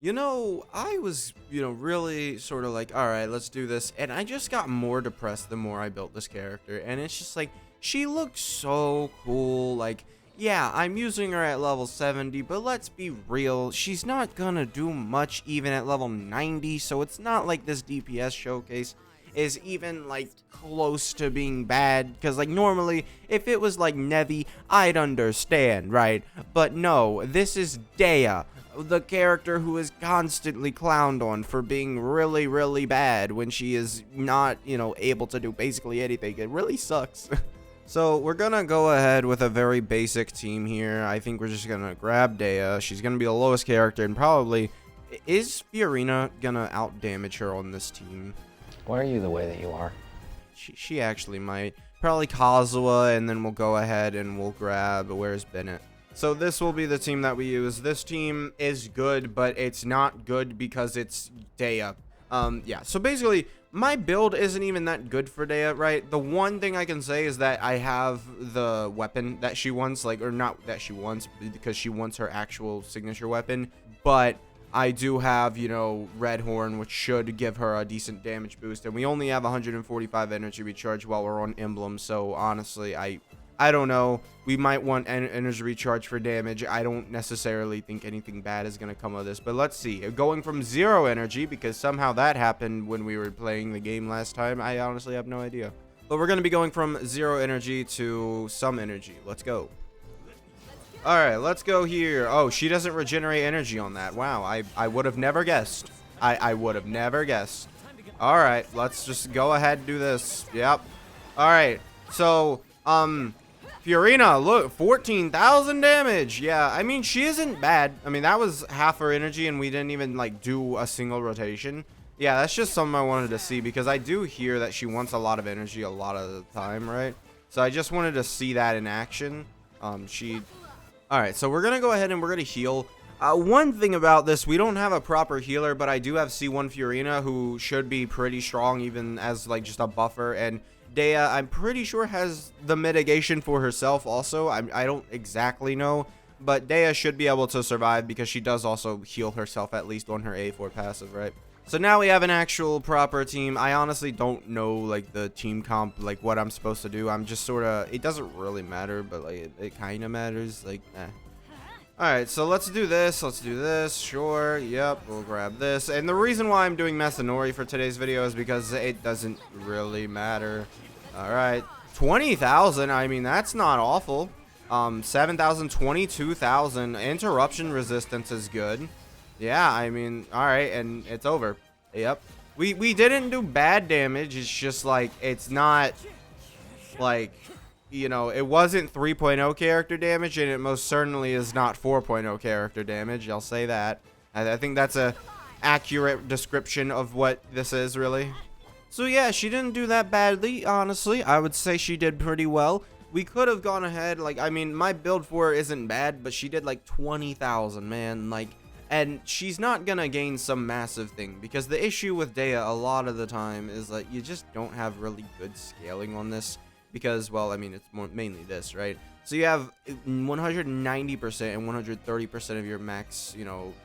You know, I was, really sort of like, all right, let's do this. And I just got more depressed the more I built this character. And it's just like, she looks so cool. Like, yeah, I'm using her at level 70, but let's be real. She's not gonna do much even at level 90. So it's not like this DPS showcase is even like close to being bad. Because, like, normally, if it was like Nevi, I'd understand, right? But no, this is Dehya, the character who is constantly clowned on for being really, really bad when she is not, able to do basically anything. It really sucks. So we're gonna go ahead with a very basic team here. I think we're just gonna grab Dehya. She's gonna be the lowest character, and probably is Fiorina gonna out damage her on this team? Why are you the way that you are? She actually might. Probably Kazuha, and then we'll go ahead and we'll grab, where's Bennett? So this will be the team that we use. This team is good, but it's not good because it's Dehya. Yeah, so basically, my build isn't even that good for Dehya, right? The one thing I can say is that I have the weapon that she wants, like, or not that she wants, because she wants her actual signature weapon, but I do have, Red Horn, which should give her a decent damage boost, and we only have 145 energy recharge while we're on Emblem, so honestly, I don't know. We might want energy recharge for damage. I don't necessarily think anything bad is going to come of this. But let's see. Going from 0 energy, because somehow that happened when we were playing the game last time. I honestly have no idea. But we're going to be going from 0 energy to some energy. Let's go. Alright, let's go here. Oh, she doesn't regenerate energy on that. Wow, I would have never guessed. I would have never guessed. Alright, let's just go ahead and do this. Yep. Alright, so, Fiorina, look, 14,000 damage. Yeah, I mean, she isn't bad. I mean, that was half her energy, and we didn't even, like, do a single rotation. Yeah, that's just something I wanted to see, because I do hear that she wants a lot of energy a lot of the time, right? So I just wanted to see that in action. Alright, so we're going to go ahead and we're going to heal. One thing about this, we don't have a proper healer, but I do have C1 Fiorina, who should be pretty strong, even as, like, just a buffer, and Dehya, I'm pretty sure, has the mitigation for herself also. I don't exactly know, but Dehya should be able to survive because she does also heal herself, at least on her A4 passive, right? So now we have an actual proper team. I honestly don't know, like, the team comp, like, what I'm supposed to do. I'm just sort of, it doesn't really matter, but, like, it kind of matters, like, eh. Alright, so let's do this, sure, yep, we'll grab this, and the reason why I'm doing Masanori for today's video is because it doesn't really matter. Alright, 20,000, I mean, that's not awful. 7,000, 22,000, interruption resistance is good. Yeah, I mean, alright, and it's over. Yep. We didn't do bad damage, it's just, like, it's not, like, it wasn't 3.0 character damage, and it most certainly is not 4.0 character damage. I'll say that. I think that's a accurate description of what this is, really. So yeah, she didn't do that badly, honestly. I would say she did pretty well. We could have gone ahead, like, I mean, my build for her isn't bad, but she did like 20,000, man. Like, and she's not gonna gain some massive thing, because the issue with Dehya a lot of the time is that you just don't have really good scaling on this. Because, well, I mean, it's mainly this, right? So you have 190% and 130% of your max,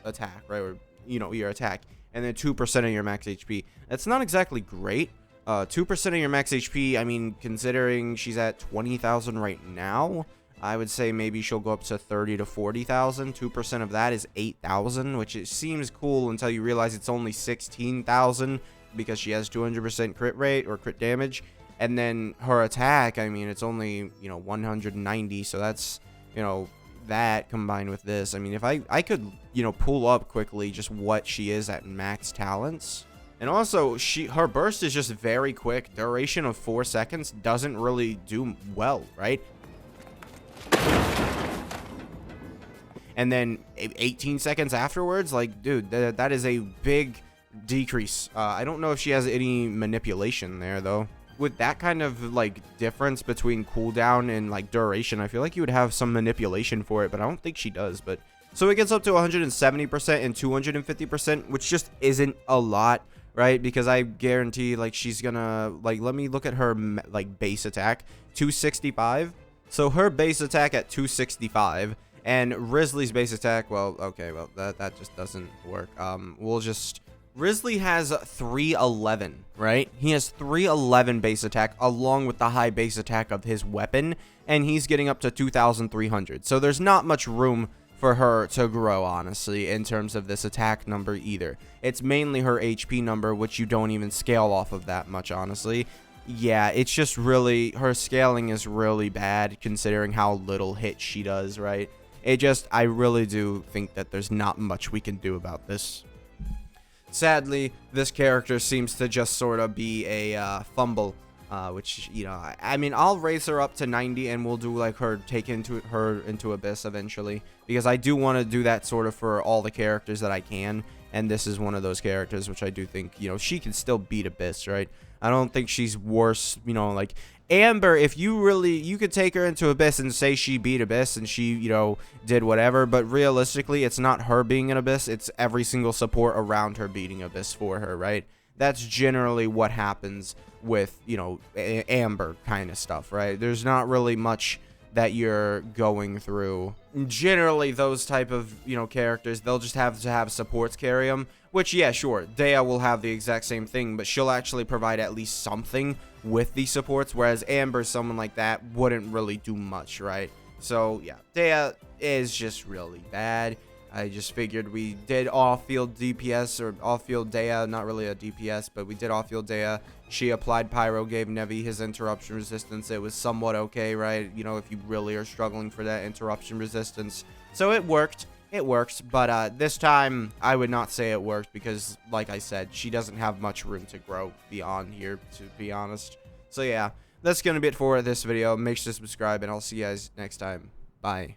attack, right? Or, your attack. And then 2% of your max HP. That's not exactly great. 2% of your max HP, I mean, considering she's at 20,000 right now, I would say maybe she'll go up to 30 to 40,000. 2% of that is 8,000, which it seems cool until you realize it's only 16,000 because she has 200% crit rate or crit damage. And then her attack, I mean, it's only, 190. So that's, that combined with this. I mean, if I could, pull up quickly just what she is at max talents. And also, her burst is just very quick. Duration of 4 seconds doesn't really do well, right? And then 18 seconds afterwards, like, dude, that is a big decrease. I don't know if she has any manipulation there, though. With that kind of, like, difference between cooldown and, like, duration, I feel like you would have some manipulation for it, but I don't think she does. But so it gets up to 170% and 250%, which just isn't a lot, right? Because I guarantee, like, she's gonna, like, let me look at her, like, base attack. 265. So her base attack at 265 And Risley's base attack, well, okay, well, that just doesn't work. We'll just... Risley has 311, right? He has 311 base attack along with the high base attack of his weapon, and he's getting up to 2,300. So there's not much room for her to grow, honestly, in terms of this attack number either. It's mainly her HP number, which you don't even scale off of that much, honestly. Yeah, it's just really, her scaling is really bad considering how little hit she does, right? I really do think that there's not much we can do about this. Sadly, this character seems to just sort of be a fumble, which, you know, I mean, I'll raise her up to 90 and we'll do like her into Abyss eventually, because I do want to do that sort of for all the characters that I can, and this is one of those characters which I do think, you know, she can still beat Abyss, right? I don't think she's worse, you know, like Amber, if you could take her into Abyss and say she beat Abyss and she, you know, did whatever, but realistically, it's not her being an Abyss, it's every single support around her beating Abyss for her, right? That's generally what happens with, you know, Amber kind of stuff, right? There's not really much that you're going through. Generally, those type of, you know, characters, they'll just have to have supports carry them, which, yeah, sure, Dehya will have the exact same thing, but she'll actually provide at least something with the supports, whereas Amber, someone like that, wouldn't really do much, right? So, yeah, Dehya is just really bad. I just figured we did off-field DPS, or off-field Dehya, not really a DPS, but we did off-field Dehya. She applied Pyro, gave Nevi his interruption resistance. It was somewhat okay, right? You know, if you really are struggling for that interruption resistance. So it worked. It worked, but this time I would not say it worked because, like I said, she doesn't have much room to grow beyond here, to be honest. So yeah, that's going to be it for this video. Make sure to subscribe, and I'll see you guys next time. Bye.